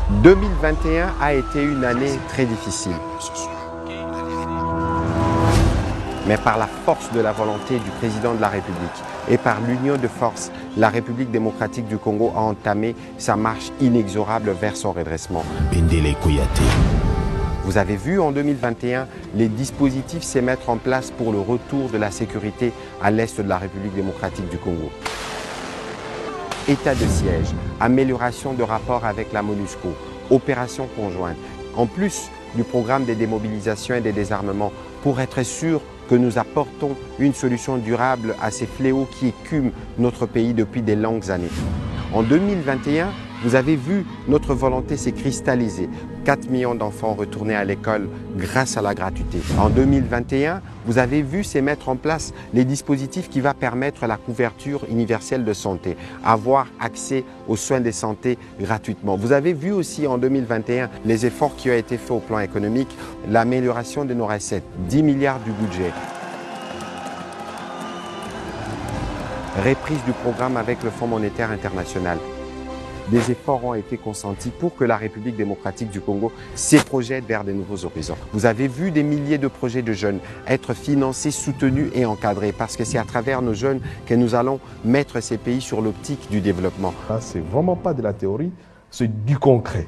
2021 a été une année très difficile. Mais par la force de la volonté du président de la République et par l'union de forces, la République démocratique du Congo a entamé sa marche inexorable vers son redressement. Vous avez vu en 2021 les dispositifs se mettre en place pour le retour de la sécurité à l'est de la République démocratique du Congo. État de siège, amélioration de rapports avec la MONUSCO, opérations conjointes, en plus du programme de démobilisation et de désarmement pour être sûr que nous apportons une solution durable à ces fléaux qui écument notre pays depuis de longues années. En 2021, vous avez vu notre volonté s'est cristallisée. 4 millions d'enfants retournés à l'école grâce à la gratuité. En 2021, vous avez vu se mettre en place les dispositifs qui vont permettre la couverture universelle de santé, avoir accès aux soins de santé gratuitement. Vous avez vu aussi en 2021 les efforts qui ont été faits au plan économique, l'amélioration de nos recettes, 10 milliards du budget. Reprise du programme avec le Fonds monétaire international. Des efforts ont été consentis pour que la République démocratique du Congo se projette vers de nouveaux horizons. Vous avez vu des milliers de projets de jeunes être financés, soutenus et encadrés parce que c'est à travers nos jeunes que nous allons mettre ces pays sur l'optique du développement. C'est vraiment pas de la théorie, c'est du concret.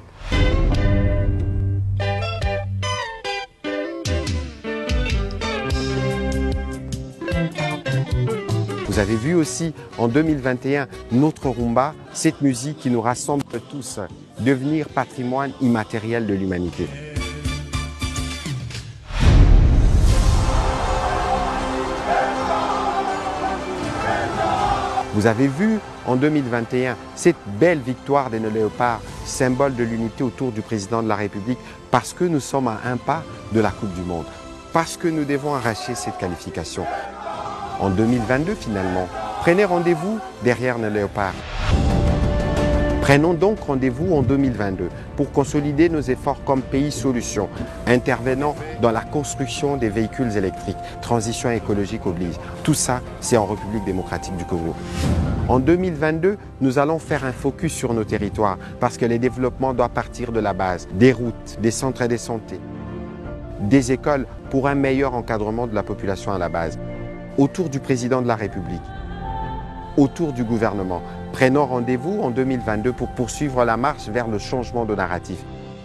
Vous avez vu aussi en 2021 notre rumba, cette musique qui nous rassemble tous, devenir patrimoine immatériel de l'humanité. Vous avez vu en 2021 cette belle victoire de nos léopards, symbole de l'unité autour du président de la République, parce que nous sommes à un pas de la Coupe du Monde, parce que nous devons arracher cette qualification. En 2022 finalement, prenez rendez-vous derrière nos léopards. Prenons donc rendez-vous en 2022 pour consolider nos efforts comme pays solution, intervenant dans la construction des véhicules électriques, transition écologique oblige. Tout ça, c'est en République démocratique du Congo. En 2022, nous allons faire un focus sur nos territoires parce que le développement doit partir de la base, des routes, des centres de santé, des écoles pour un meilleur encadrement de la population à la base. Autour du président de la République, autour du gouvernement. Prenons rendez-vous en 2022 pour poursuivre la marche vers le changement de narratif,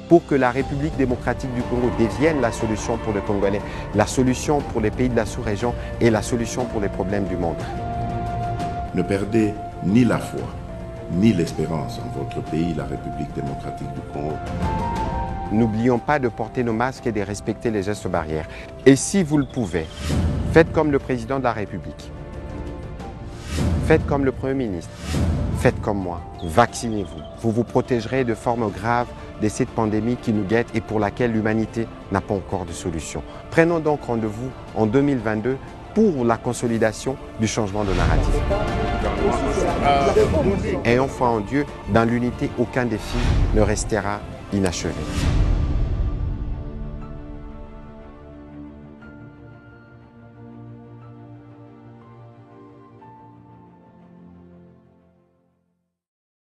pour que la République démocratique du Congo devienne la solution pour les Congolais, la solution pour les pays de la sous-région et la solution pour les problèmes du monde. Ne perdez ni la foi, ni l'espérance en votre pays, la République démocratique du Congo. N'oublions pas de porter nos masques et de respecter les gestes barrières. Et si vous le pouvez, faites comme le président de la République. Faites comme le Premier ministre. Faites comme moi. Vaccinez-vous. Vous vous protégerez de formes graves de cette pandémie qui nous guette et pour laquelle l'humanité n'a pas encore de solution. Prenons donc rendez-vous en 2022 pour la consolidation du changement de narratif. Ayons foi en Dieu, dans l'unité, aucun défi ne restera inachevé.